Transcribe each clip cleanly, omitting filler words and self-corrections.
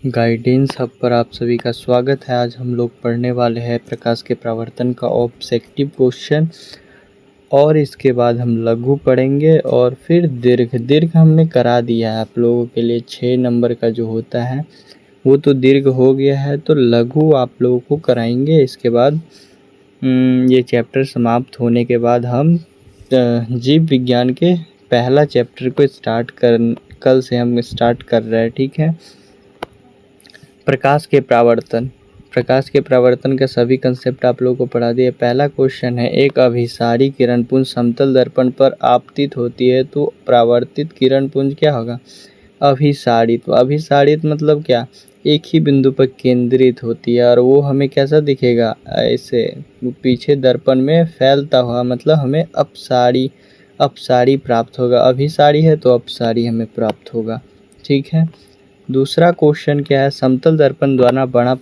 Guidance hub पर आप सभी का स्वागत है। आज हम लोग पढ़ने वाले हैं प्रकाश के परावर्तन का ऑब्जेक्टिव क्वेश्चन और इसके बाद हम लघु पढ़ेंगे और फिर दीर्घ हमने करा दिया है आप लोगों के लिए। 6 नंबर का जो होता है वो तो दीर्घ हो गया है, तो लघु आप लोगों को कराएंगे। इसके बाद ये चैप्टर समाप्त होने के बाद हम जीव विज्ञान के पहला चैप्टर को कल से हम स्टार्ट कर रहे हैं, ठीक है। प्रकाश के परावर्तन का सभी कंसेप्ट आप लोगों को पढ़ा दिए। पहला क्वेश्चन है, एक अभिसारी किरण पुंज समतल दर्पण पर आपतित होती है तो परावर्तित किरण पुंज क्या होगा? अभिसारित। अभिसारित मतलब क्या? एक ही बिंदु पर केंद्रित होती है और वो हमें कैसा दिखेगा? ऐसे पीछे दर्पण में फैलता हुआ, मतलब हमें अपसारी प्राप्त होगा। अभिसारी है तो अपसारी हमें प्राप्त होगा, ठीक है। दूसरा क्वेश्चन क्या है, समतल दर्पण द्वारा बना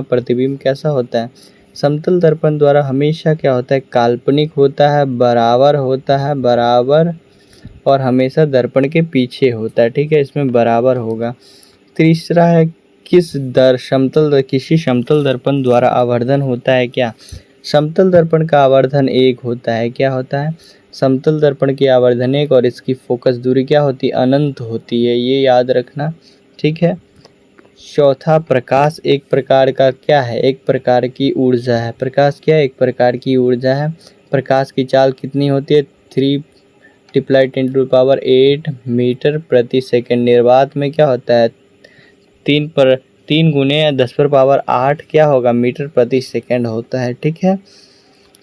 प्रतिबिंब कैसा होता है? समतल दर्पण द्वारा हमेशा क्या होता है? काल्पनिक होता है, बराबर होता है, बराबर और हमेशा दर्पण के पीछे होता है, ठीक है। इसमें बराबर होगा। तीसरा है, किसी समतल दर्पण द्वारा आवर्धन होता है क्या? समतल दर्पण का आवर्धन 1 होता है। क्या होता है? समतल दर्पण की आवर्धन 1 और इसकी फोकस दूरी क्या होती है? अनंत होती है, ये याद रखना, ठीक है। चौथा, प्रकाश एक प्रकार का क्या है? एक प्रकार की ऊर्जा है। प्रकाश क्या है? एक प्रकार की ऊर्जा है। प्रकाश की चाल कितनी होती है? 3 × 10⁸ मीटर प्रति सेकंड। निर्वात में क्या होता है? 3 × 10⁸ क्या होगा? मीटर प्रति सेकंड होता है, ठीक है।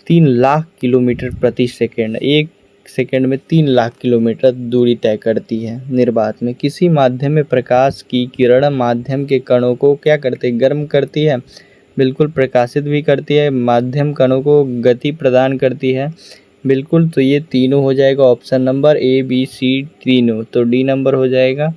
3 लाख किलोमीटर प्रति सेकंड, 1 सेकंड में 3 लाख किलोमीटर दूरी तय करती है निर्वात में। किसी माध्यम में प्रकाश की किरण माध्यम के कणों को क्या करती है? गर्म करती है, बिल्कुल। प्रकाशित भी करती है, माध्यम कणों को गति प्रदान करती है, बिल्कुल। तो ये तीनों हो जाएगा option number A, B, C तीनों, तो डी नंबर हो जाएगा।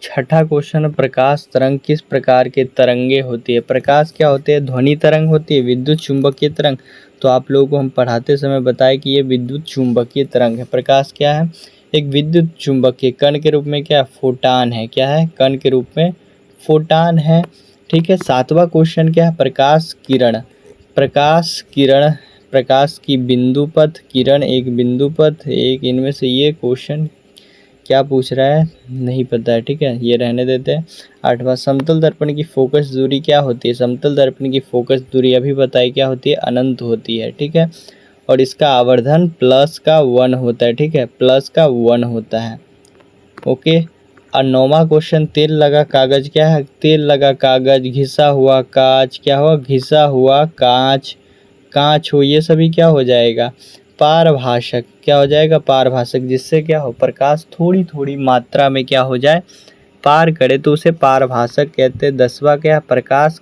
छठा क्वेश्चन, प्रकाश तरंग किस प्रकार के तरंगे होती है? प्रकाश क्या होते हैं? ध्वनि तरंग होती है, विद्युत चुंबकीय तरंग। तो आप लोगों को हम पढ़ाते समय बताए कि ये विद्युत चुंबकीय तरंग है। प्रकाश क्या है? एक विद्युत चुंबकीय कण के रूप में क्या? फोटान है। क्या है? कण के रूप में फोटान है, ठीक है। सातवां क्वेश्चन क्या है? प्रकाश की बिंदु पथ किरण, एक बिंदु पथ, एक इनमें से ये क्वेश्चन क्या पूछ रहा है नहीं पता है, ठीक है, ये रहने देते हैं। 8वां, समतल दर्पण की फोकस दूरी क्या होती है? समतल दर्पण की फोकस दूरी अभी बताई क्या होती है? अनंत होती है, ठीक है। और इसका आवर्धन +1 होता है, ठीक है, +1 होता है, ओके। और 9वां क्वेश्चन, तेल लगा कागज क्या है? तेल लगा कागज, घिसा हुआ कांच, क्या हुआ? घिसा हुआ कांच हो, ये सभी क्या हो जाएगा? पारभाषक। क्या हो जाएगा? पारभाषक। जिससे क्या हो? प्रकाश थोड़ी मात्रा में क्या हो जाए? पार करे तो उसे पारभाषक कहते हैं। 10वां क्या? प्रकाश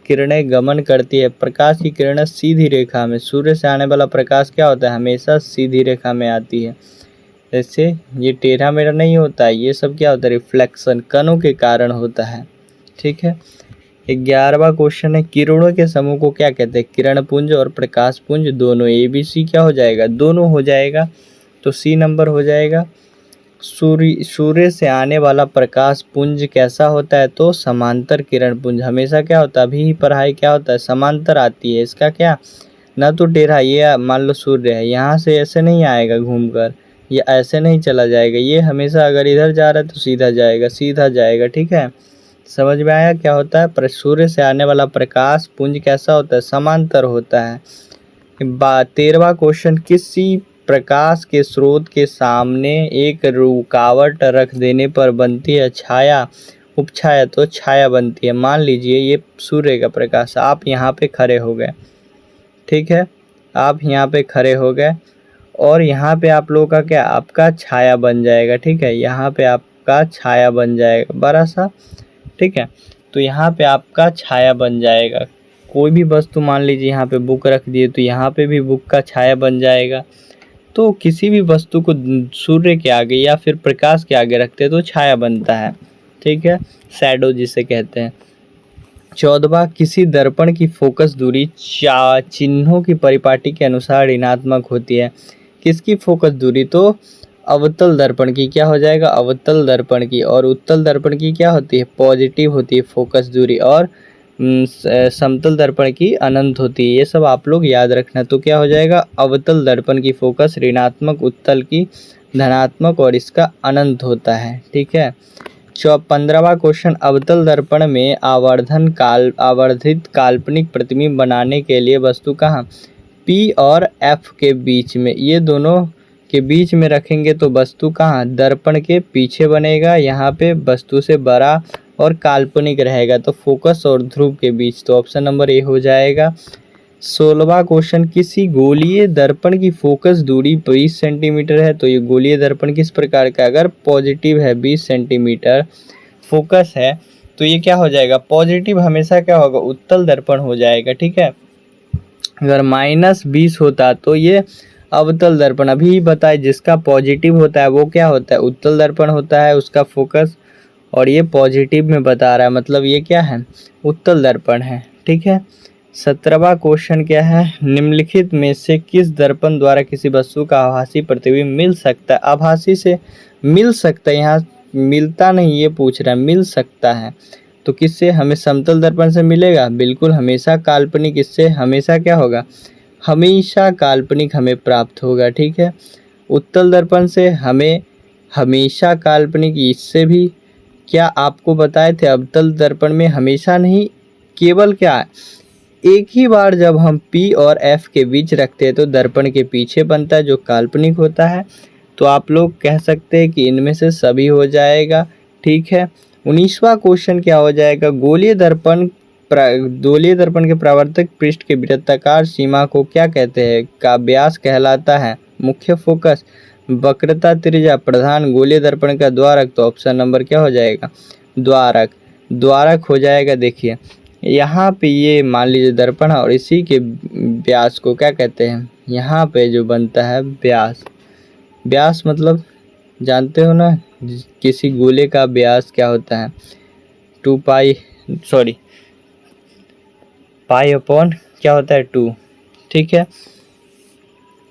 किरणें गमन करती है। प्रकाश की किरणें सीधी रेखा में, सूर्य से आने वाला प्रकाश क्या होता है? हमेशा सीधी रेखा में आती है। जैसे ये टेढ़ा मेढ़ा नहीं होता है, ये सब क्या होता है? रिफ्लेक्शन, कणों के कारण होता है, ठीक है। 11वां क्वेश्चन है, किरणों के समूह को क्या कहते हैं? किरण पुंज और प्रकाश पुंज दोनों। ABC क्या हो जाएगा? दोनों हो जाएगा, तो C नंबर हो जाएगा। सूर्य से आने वाला प्रकाश पुंज कैसा होता है? तो समांतर किरण पुंज हमेशा क्या होता है? अभी पढ़ाई क्या होता है? समांतर आती है। इसका क्या? ना तो टेढ़ा, ये मान लो सूर्य है, यहाँ से ऐसे नहीं आएगा घूमकर, ये ऐसे नहीं चला जाएगा, ये हमेशा अगर इधर जा रहा है तो सीधा जाएगा, ठीक है। समझ में आया क्या होता है? सूर्य से आने वाला प्रकाश पुंज कैसा होता है? समांतर होता है। 13वां क्वेश्चन, किसी प्रकाश के स्रोत के सामने एक रुकावट रख देने पर बनती है छाया, उपछाया। तो छाया बनती है। मान लीजिए ये सूर्य का प्रकाश, आप यहाँ पे खड़े हो गए, ठीक है, आप यहाँ पे खड़े हो गए और यहाँ पे आप लोगों का क्या? आपका छाया बन जाएगा, ठीक है। यहाँ पे आपका छाया बन जाएगा बड़ा सा, ठीक है। तो यहाँ पे आपका छाया बन जाएगा। कोई भी वस्तु मान लीजिए यहाँ पे बुक रख दिए तो यहाँ पे भी बुक का छाया बन जाएगा। तो किसी भी वस्तु को सूर्य के आगे या फिर प्रकाश के आगे रखते हैं तो छाया बनता है, ठीक है, शैडो जिसे कहते हैं। 14वां, किसी दर्पण की फोकस दूरी चिन्हों की परिपाटी के अनुसार ऋणात्मक होती है। किसकी फोकस दूरी? तो अवतल दर्पण की क्या हो जाएगा, अवतल दर्पण की, और उत्तल दर्पण की क्या होती है, पॉजिटिव होती है फोकस दूरी, और समतल दर्पण की अनंत होती है। ये सब आप लोग याद रखना। तो क्या हो जाएगा, अवतल दर्पण की फोकस ऋणात्मक, उत्तल की धनात्मक, और इसका अनंत होता है। ठीक है। 15वां क्वेश्चन, अवतल दर्पण में आवर्धित काल्पनिक प्रतिबिंब बनाने के लिए वस्तु कहाँ, P और F के बीच में, ये दोनों के बीच में रखेंगे तो वस्तु कहाँ, दर्पण के पीछे बनेगा, यहाँ पे वस्तु से बड़ा और काल्पनिक रहेगा, तो फोकस और ध्रुव के बीच, तो ऑप्शन नंबर ए हो जाएगा। 16वां क्वेश्चन, किसी गोलीय दर्पण की फोकस दूरी 20 सेंटीमीटर है, तो ये गोलीय दर्पण किस प्रकार का, अगर पॉजिटिव है 20 सेंटीमीटर फोकस है तो ये क्या हो जाएगा, पॉजिटिव हमेशा क्या होगा, उत्तल दर्पण हो जाएगा। ठीक है। अगर -20 होता तो ये अवतल दर्पण, अभी बताए जिसका पॉजिटिव होता है वो क्या होता है, उत्तल दर्पण होता है उसका फोकस, और ये पॉजिटिव में बता रहा है, मतलब ये क्या है, उत्तल दर्पण है। ठीक है। 17वां क्वेश्चन क्या है, निम्नलिखित में से किस दर्पण द्वारा किसी वस्तु का आभासी प्रतिबिंब मिल सकता है, आभासी से मिल सकता है, यहाँ मिलता नहीं ये पूछ रहा है, मिल सकता है, तो किससे, हमें समतल दर्पण से मिलेगा, बिल्कुल हमेशा काल्पनिक, इससे हमेशा क्या होगा, हमेशा काल्पनिक हमें प्राप्त होगा। ठीक है। उत्तल दर्पण से हमें हमेशा काल्पनिक, इससे भी क्या आपको बताए थे, अवतल दर्पण में हमेशा नहीं, केवल क्या है, एक ही बार जब हम P और F के बीच रखते हैं तो दर्पण के पीछे बनता है जो काल्पनिक होता है। तो आप लोग कह सकते हैं कि इनमें से सभी हो जाएगा। ठीक है। 19वां क्वेश्चन क्या हो जाएगा, गोलीय दर्पण के परावर्तक पृष्ठ के वृत्ताकार सीमा को क्या कहते हैं, का व्यास कहलाता है, मुख्य फोकस, वक्रता, त्रिज्या, प्रधान गोलीय दर्पण का द्वारक, तो ऑप्शन नंबर क्या हो जाएगा, द्वारक, द्वारक हो जाएगा। देखिए यहाँ पे ये मान लीजिए दर्पण है और इसी के व्यास को क्या कहते हैं, यहाँ पे जो बनता है व्यास, व्यास मतलब जानते हो ना, किसी गोले का व्यास क्या होता है, पाई अपॉन क्या होता है 2। ठीक है।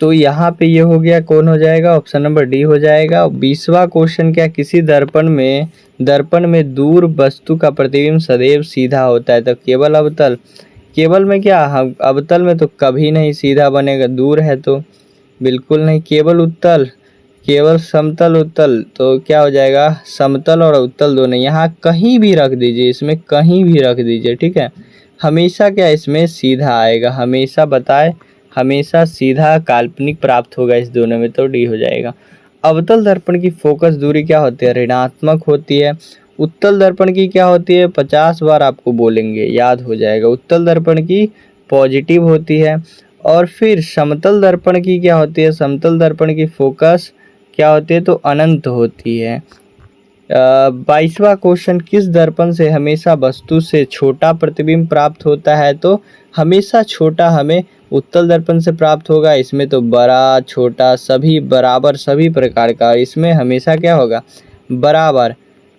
तो यहाँ पे ये हो गया, कौन हो जाएगा, ऑप्शन नंबर डी हो जाएगा। 20वां क्वेश्चन क्या, किसी दर्पण में दूर वस्तु का प्रतिबिंब सदैव सीधा होता है, तो केवल अवतल, केवल में क्या, अवतल में तो कभी नहीं सीधा बनेगा, दूर है तो बिल्कुल नहीं, केवल उत्तल, केवल समतल उत्तल, तो क्या हो जाएगा, समतल और उत्तल दोनों, यहाँ कहीं भी रख दीजिए, इसमें कहीं भी रख दीजिए। ठीक है। हमेशा क्या इसमें सीधा आएगा, हमेशा बताए, हमेशा सीधा काल्पनिक प्राप्त होगा इस दोनों में, तो डी हो जाएगा। अवतल दर्पण की फोकस दूरी क्या होती है, ऋणात्मक होती है। उत्तल दर्पण की क्या होती है, 50 बार आपको बोलेंगे, याद हो जाएगा। उत्तल दर्पण की पॉजिटिव होती है। और फिर समतल दर्पण की क्या होती है, समतल दर्पण की फोकस क्या होती है, तो अनंत होती है। 22वां क्वेश्चन, किस दर्पण से हमेशा वस्तु से छोटा प्रतिबिंब प्राप्त होता है, तो हमेशा छोटा हमें उत्तल दर्पण से प्राप्त होगा, इसमें तो बड़ा छोटा सभी बराबर सभी प्रकार का, इसमें हमेशा क्या होगा, बराबर,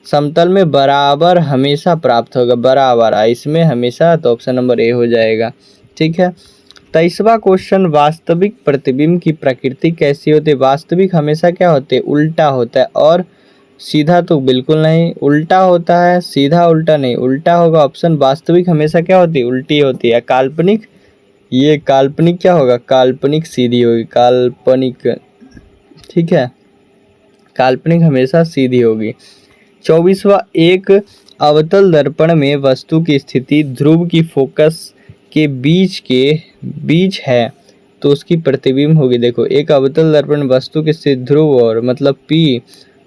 समतल में बराबर हमेशा प्राप्त होगा, बराबर, इसमें हमेशा, तो ऑप्शन नंबर ए हो जाएगा। ठीक है। 23वां क्वेश्चन, वास्तविक प्रतिबिंब की प्रकृति कैसी होती है, वास्तविक हमेशा क्या होते हैं, उल्टा होता है, और सीधा तो बिल्कुल नहीं, उल्टा होता है, सीधा उल्टा नहीं, उल्टा होगा ऑप्शन, वास्तविक हमेशा क्या होती है, उल्टी होती है। काल्पनिक, ये काल्पनिक क्या होगा, काल्पनिक सीधी होगी, काल्पनिक, ठीक है, काल्पनिक हमेशा सीधी होगी। 24वां, एक अवतल दर्पण में वस्तु की स्थिति ध्रुव की फोकस के बीच है तो उसकी प्रतिबिंब होगी। देखो एक अवतल दर्पण वस्तु की स्थिति ध्रुव और मतलब P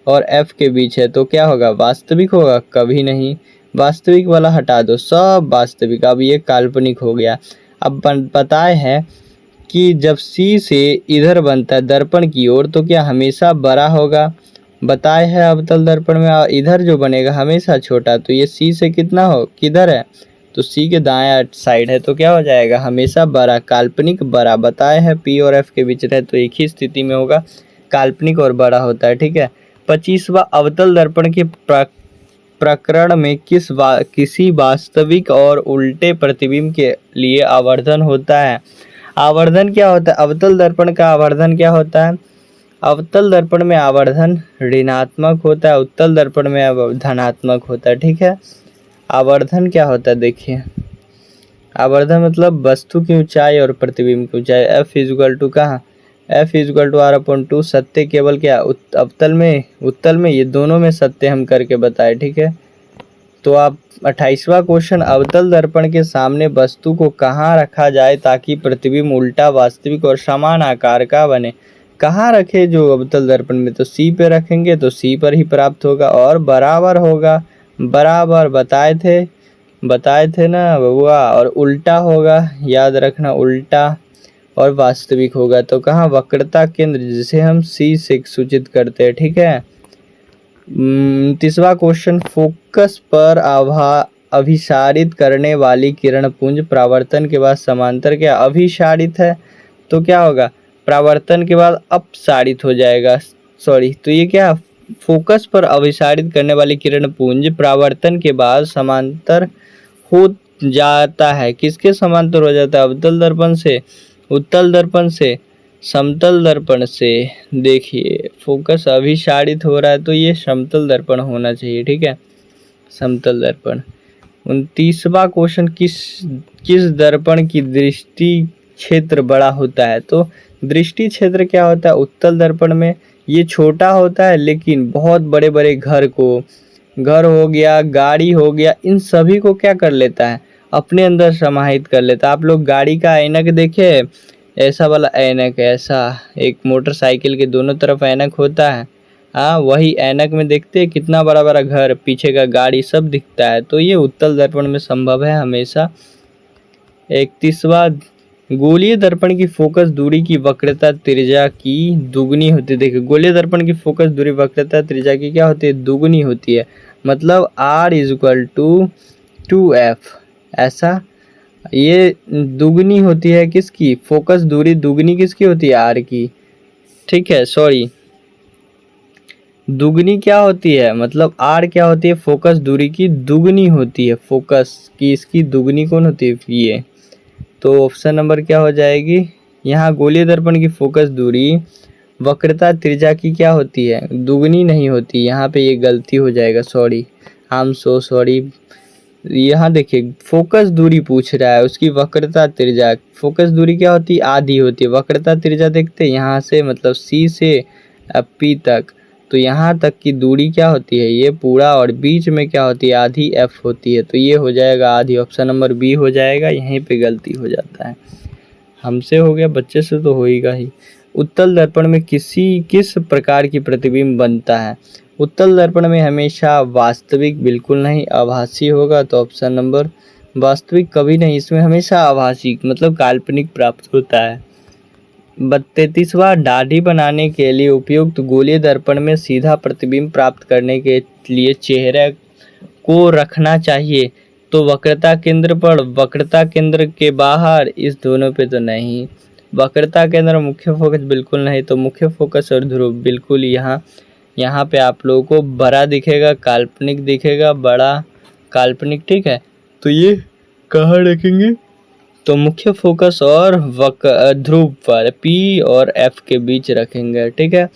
और F के बीच है तो क्या होगा, वास्तविक होगा, कभी नहीं, वास्तविक वाला हटा दो, सब वास्तविक। अब ये काल्पनिक हो गया। अब बताए है कि जब C से इधर बनता है दर्पण की ओर तो क्या हमेशा बड़ा होगा, बताए है अवतल दर्पण में इधर जो बनेगा हमेशा छोटा, तो ये C से कितना हो, किधर है, तो C के दाएं साइड है तो क्या हो जाएगा, हमेशा बड़ा, काल्पनिक बड़ा, बताए है P और F के बीच रहे तो एक ही स्थिति में होगा, काल्पनिक और बड़ा होता है। ठीक है। 25वां, अवतल दर्पण के प्रकरण में किसी वास्तविक और उल्टे प्रतिबिंब के लिए आवर्धन होता है। आवर्धन क्या होता है, अवतल दर्पण का आवर्धन क्या होता है, अवतल दर्पण में आवर्धन ऋणात्मक होता है, उत्तल दर्पण में धनात्मक होता है। ठीक है, आवर्धन क्या होता है देखिए, आवर्धन मतलब वस्तु की ऊंचाई और प्रतिबिंब की ऊंचाई। F इजल टू कहाँ, F इजल टू R/2। सत्य केवल क्या अवतल में उत्तल में, ये दोनों में सत्य हम करके बताए। ठीक है, तो आप 28वां क्वेश्चन, अवतल दर्पण के सामने वस्तु को कहाँ रखा जाए ताकि प्रतिबिंब उल्टा वास्तविक और समान आकार का बने। कहाँ रखे जो अवतल दर्पण में, तो C पे रखेंगे तो C पर ही प्राप्त होगा, और बराबर होगा, बराबर बताए थे ना बबुआ, और उल्टा होगा, याद रखना उल्टा, और वास्तविक होगा तो कहाँ वक्रता केंद्र, जिसे हम C से सूचित करते हैं। ठीक है, 29वां क्वेश्चन, फोकस पर अभिसारित करने वाली किरण पुंज परावर्तन के बाद समांतर क्या अभिसारित है, तो क्या होगा परावर्तन के बाद अपसारित हो जाएगा। सॉरी, तो ये क्या, फोकस पर अभिसारित करने वाली किरण पुंज परावर्तन के बाद समांतर हो जाता है। किसके समांतर हो जाता है, अवतल दर्पण से, उत्तल दर्पण से, समतल दर्पण से। देखिए फोकस अभिसारित हो रहा है तो ये समतल दर्पण होना चाहिए। ठीक है, समतल दर्पण। 29वां क्वेश्चन, किस दर्पण की दृष्टि क्षेत्र बड़ा होता है, तो दृष्टि क्षेत्र क्या होता है, उत्तल दर्पण में ये छोटा होता है, लेकिन बहुत बड़े बड़े घर हो गया, गाड़ी हो गया, इन सभी को क्या कर लेता है, अपने अंदर समाहित कर लेता है। आप लोग गाड़ी का ऐनक देखे, ऐसा वाला ऐनक, ऐसा एक मोटरसाइकिल के दोनों तरफ ऐनक होता है, हाँ वही ऐनक में देखते हैं कितना बड़ा बड़ा घर, पीछे का गाड़ी सब दिखता है, तो ये उत्तल दर्पण में संभव है हमेशा। 31वां, गोलीय दर्पण की फोकस दूरी की वक्रता त्रिज्या की दुगनी होती है। देखिए गोलीय दर्पण की फोकस दूरी वक्रता त्रिज्या की क्या होती है, दुगनी होती है, मतलब R इजल टू 2F, ऐसा ये दुगनी होती है किसकी, फोकस दूरी दुगनी किसकी होती है, R की। ठीक है, सॉरी दुगनी क्या होती है, मतलब R क्या होती है, फोकस दूरी की दुगनी होती है, फोकस की इसकी दुगनी कौन होती है, ये। तो ऑप्शन नंबर क्या हो जाएगी, यहाँ गोलीय दर्पण की फोकस दूरी वक्रता त्रिज्या की क्या होती है, दुगनी नहीं होती, यहाँ पे ये गलती हो जाएगा, sorry, I am so sorry. यहाँ देखिए फोकस दूरी पूछ रहा है, उसकी वक्रता त्रिज्या, फोकस दूरी क्या होती है, आधी होती है, वक्रता त्रिज्या देखते हैं यहाँ से, मतलब C से P तक, तो यहाँ तक की दूरी क्या होती है, ये पूरा, और बीच में क्या होती है, आधी F होती है, तो ये हो जाएगा आधी, ऑप्शन नंबर B हो जाएगा, यहीं पे गलती हो जाता है। हमसे हो गया, बच्चे से तो होएगा ही। उत्तल दर्पण में किस प्रकार की प्रतिबिंब बनता है, उत्तल दर्पण में हमेशा वास्तविक बिल्कुल नहीं, आभासी होगा, तो ऑप्शन नंबर, वास्तविक कभी नहीं, इसमें हमेशा आभासी मतलब काल्पनिक प्राप्त होता है। 33वां, दाढ़ी बनाने के लिए उपयुक्त गोलीय दर्पण में सीधा प्रतिबिंब प्राप्त करने के लिए चेहरे को रखना चाहिए, तो वक्रता केंद्र पर, वक्रता केंद्र के बाहर, इस दोनों पे तो नहीं, वक्रता केंद्र, मुख्य फोकस बिल्कुल नहीं, तो मुख्य फोकस और ध्रुव बिल्कुल यहाँ पे आप लोगों को बड़ा दिखेगा, काल्पनिक दिखेगा, बड़ा काल्पनिक। ठीक है, तो ये कहाँ रखेंगे, तो मुख्य फोकस और ध्रुव पर P और F के बीच रखेंगे। ठीक है,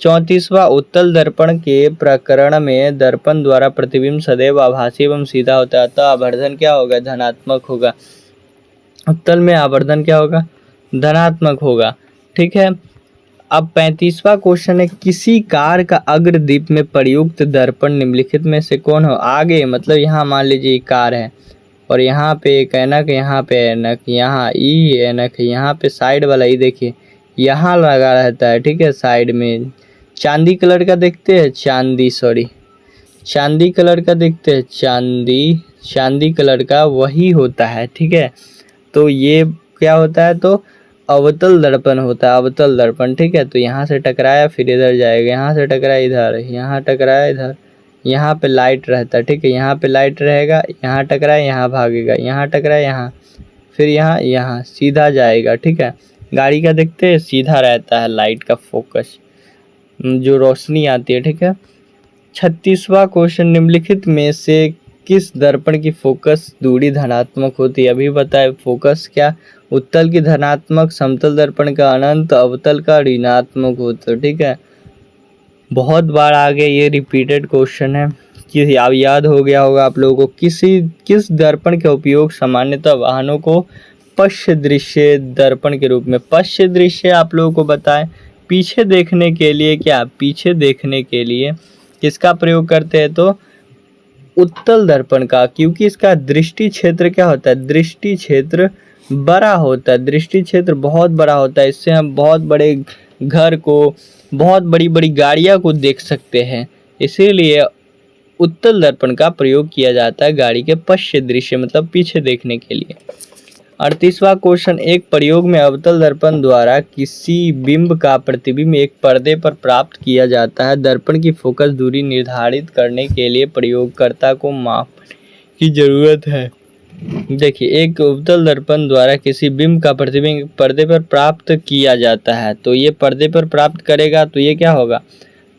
34वां, उत्तल दर्पण के प्रकरण में दर्पण द्वारा प्रतिबिंब सदैव आभासी एवं सीधा होता है, तो आवर्धन क्या होगा, धनात्मक होगा, उत्तल में आवर्धन क्या होगा, धनात्मक होगा। ठीक है, अब 35वां क्वेश्चन है, किसी कार का अग्रदीप में प्रयुक्त दर्पण निम्नलिखित में से कौन हो, आगे मतलब यहाँ मान लीजिए कार है, और यहाँ पे एक ऐनक, यहाँ पे ऐनक, यहाँ ई ऐनक है, यहाँ पे साइड वाला ई देखिए यहाँ लगा रहता है। ठीक है, साइड में चांदी कलर का देखते हैं, चांदी कलर का देखते हैं, चांदी कलर का वही होता है। ठीक है, तो ये क्या होता है, तो अवतल दर्पण होता है, अवतल दर्पण। ठीक है, तो यहाँ से टकराया फिर इधर जाएगा, यहाँ से टकराया इधर, यहाँ टकराया इधर, यहाँ पे लाइट रहता है। ठीक है, यहाँ पे लाइट रहेगा, यहाँ टकराया यहाँ भागेगा, यहाँ टकराया यहाँ, फिर यहाँ सीधा जाएगा। ठीक है, गाड़ी का देखते हैं सीधा रहता है, लाइट का फोकस जो रोशनी आती है। ठीक है, 36वां क्वेश्चन, निम्नलिखित में से किस दर्पण की फोकस दूरी धनात्मक होती है? अभी बताए फोकस क्या, उत्तल की धनात्मक, समतल दर्पण का अनंत, अवतल का ऋणात्मक होता है। ठीक है, बहुत बार आ गया, ये रिपीटेड क्वेश्चन है कि अब याद हो गया होगा आप लोगों को। किस दर्पण का उपयोग सामान्यतः वाहनों को पश्च दृश्य दर्पण के रूप में, पश्च दृश्य आप लोगों को बताएं, पीछे देखने के लिए, क्या पीछे देखने के लिए किसका प्रयोग करते हैं? तो उत्तल दर्पण का, क्योंकि इसका दृष्टि क्षेत्र क्या होता है, दृष्टि क्षेत्र बड़ा होता है, दृष्टि क्षेत्र बहुत बड़ा होता है। इससे हम बहुत बड़े घर को, बहुत बड़ी बड़ी गाड़ियां को देख सकते हैं, इसीलिए उत्तल दर्पण का प्रयोग किया जाता है गाड़ी के पश्च दृश्य मतलब पीछे देखने के लिए। 38वां क्वेश्चन, एक प्रयोग में अवतल दर्पण द्वारा किसी बिंब का प्रतिबिंब एक पर्दे पर प्राप्त किया जाता है। दर्पण की फोकस दूरी निर्धारित करने के लिए प्रयोगकर्ता को मापने की जरूरत है। देखिए, एक अवतल दर्पण द्वारा किसी बिंब का प्रतिबिंब पर्दे पर प्राप्त किया जाता है, तो ये पर्दे पर प्राप्त करेगा, तो ये क्या होगा,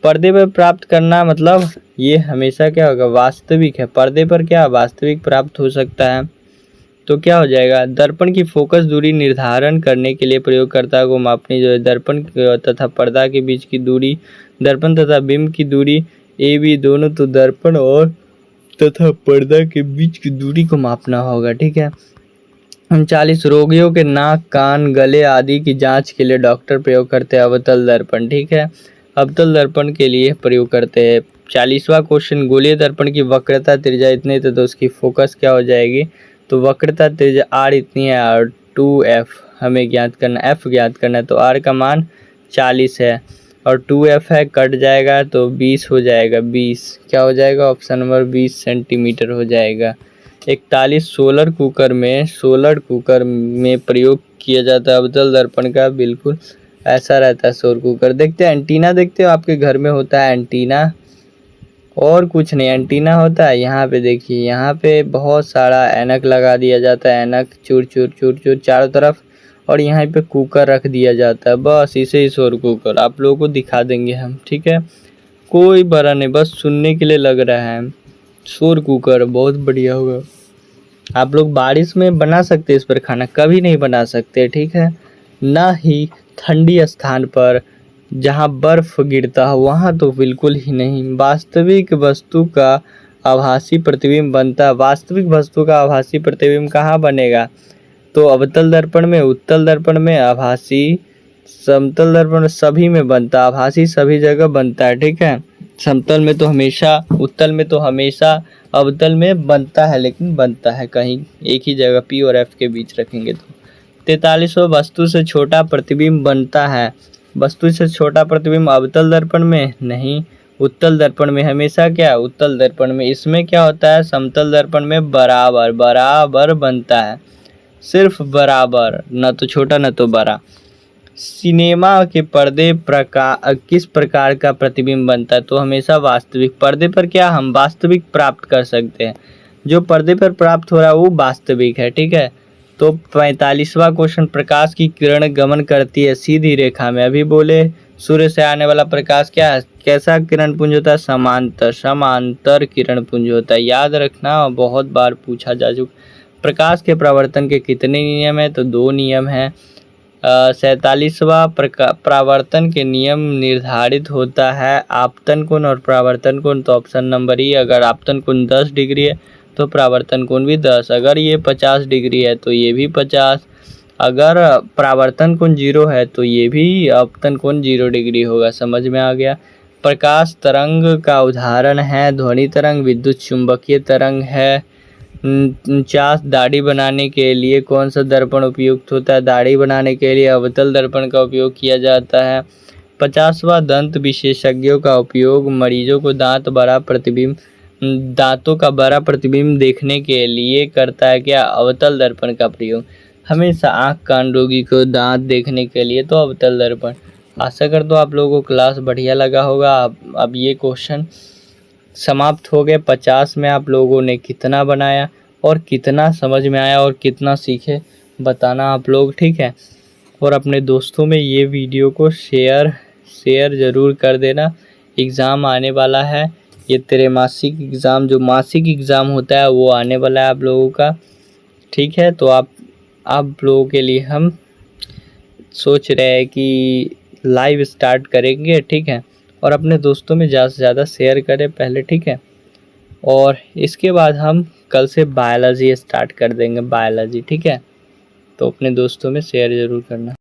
पर्दे पर प्राप्त करना मतलब ये हमेशा क्या होगा, वास्तविक है। पर्दे पर क्या वास्तविक प्राप्त हो सकता है, तो क्या हो जाएगा, दर्पण की फोकस दूरी निर्धारण करने के लिए प्रयोगकर्ता को मापनी जो है दर्पण तथा पर्दा के बीच की दूरी, दर्पण तथा बिंब की दूरी ए बी दोनों, तो दर्पण और तथा पर्दा के बीच की दूरी को मापना होगा। ठीक है। 39, रोगियों के नाक, कान, गले आदि की जांच के लिए डॉक्टर प्रयोग करते हैं अवतल दर्पण। ठीक है, अवतल दर्पण के लिए प्रयोग करते हैं। 40वां क्वेश्चन, गोलीय दर्पण की वक्रता त्रिज्या इतनी तो उसकी फोकस क्या हो जाएगी, तो वक्रता त्रिज्या आर इतनी है और 2f हमें ज्ञात करना, f ज्ञात करना है, तो r का मान 40 है और 2f है, कट जाएगा तो 20 हो जाएगा, 20 क्या हो जाएगा, ऑप्शन नंबर 20 सेंटीमीटर हो जाएगा। 41, सोलर कुकर में प्रयोग किया जाता है अवतल दर्पण का, बिल्कुल ऐसा रहता है सोलर कुकर। देखते हैं एंटीना, देखते हो आपके घर में होता है एंटीना, और कुछ नहीं, एंटीना होता है। यहाँ पे देखिए, यहाँ पे बहुत सारा ऐनक लगा दिया जाता है, ऐनक चूर चूर चूर चूर चारों तरफ, और यहाँ पे कुकर रख दिया जाता है, बस इसे ही शोर कुकर आप लोगों को दिखा देंगे हम। ठीक है, कोई बड़ा नहीं, बस सुनने के लिए लग रहा है। शोर कुकर बहुत बढ़िया होगा, आप लोग बारिश में बना सकते हैं इस पर खाना, कभी नहीं बना सकते। ठीक है, ना ही ठंडी स्थान पर जहाँ बर्फ गिरता हो वहाँ तो बिल्कुल ही नहीं। वास्तविक वस्तु का आभासी प्रतिबिंब बनता है, वास्तविक वस्तु का आभासी प्रतिबिंब कहाँ बनेगा, तो अवतल दर्पण में, उत्तल दर्पण में, आभासी, समतल दर्पण सभी में बनता है, आभासी सभी जगह बनता है। ठीक है, समतल में तो हमेशा, उत्तल में तो हमेशा, अवतल में बनता है लेकिन बनता है कहीं एक ही जगह, P और F के बीच रखेंगे तो। 43वां, वस्तु से छोटा प्रतिबिंब बनता है, वस्तु से छोटा प्रतिबिंब अवतल दर्पण में नहीं, उत्तल दर्पण में हमेशा, क्या उत्तल दर्पण में। इसमें क्या होता है, समतल दर्पण में बराबर बराबर बनता है, सिर्फ बराबर, न तो छोटा न तो बड़ा। सिनेमा के पर्दे किस प्रकार का प्रतिबिंब बनता है, तो हमेशा वास्तविक। पर्दे पर क्या हम वास्तविक प्राप्त कर सकते हैं, जो पर्दे पर प्राप्त हो रहा है वो वास्तविक है। ठीक है, तो 45वां क्वेश्चन, प्रकाश की किरण गमन करती है सीधी रेखा में, अभी बोले सूर्य से आने वाला प्रकाश क्या है, कैसा किरण पुंज होता है, समांतर, समांतर किरण पुंज होता है, याद रखना, बहुत बार पूछा जा चुका। प्रकाश के परावर्तन के कितने नियम है, तो 2 नियम है। 47वां, परावर्तन के नियम निर्धारित होता है आपतन कोण और परावर्तन कोण, तो ऑप्शन नंबर ई, अगर आपतन कोण 10 डिग्री है तो परावर्तन कोण भी 10, अगर ये 50 डिग्री है तो ये भी 50, अगर परावर्तन कोण 0 है तो ये भी आपतन कोण 0 डिग्री होगा। समझ में आ गया। प्रकाश तरंग का उदाहरण है ध्वनि तरंग, विद्युत चुंबकीय तरंग है। 49, दाढ़ी बनाने के लिए कौन सा दर्पण उपयुक्त होता है, दाढ़ी बनाने के लिए अवतल दर्पण का उपयोग किया जाता है। 50वां, दंत विशेषज्ञों का उपयोग मरीजों को दांतों का बड़ा प्रतिबिंब देखने के लिए करता है, क्या अवतल दर्पण का प्रयोग। हमेशा आँख कान रोगी को दांत देखने के लिए तो अवतल दर्पण। आशा करता हूँ आप लोगों को क्लास बढ़िया लगा होगा। अब ये क्वेश्चन समाप्त हो गए। 50 में आप लोगों ने कितना बनाया और कितना समझ में आया और कितना सीखे, बताना आप लोग। ठीक है, और अपने दोस्तों में ये वीडियो को शेयर ज़रूर कर देना। एग्ज़ाम आने वाला है, ये त्रैमासिक एग्ज़ाम, जो मासिक एग्ज़ाम होता है वो आने वाला है आप लोगों का, ठीक है। तो आप लोगों के लिए हम सोच रहे हैं कि लाइव स्टार्ट करेंगे, ठीक है। और अपने दोस्तों में ज़्यादा से ज़्यादा शेयर करें पहले, ठीक है। और इसके बाद हम कल से बायोलॉजी स्टार्ट कर देंगे, बायोलॉजी, ठीक है। तो अपने दोस्तों में शेयर ज़रूर करना।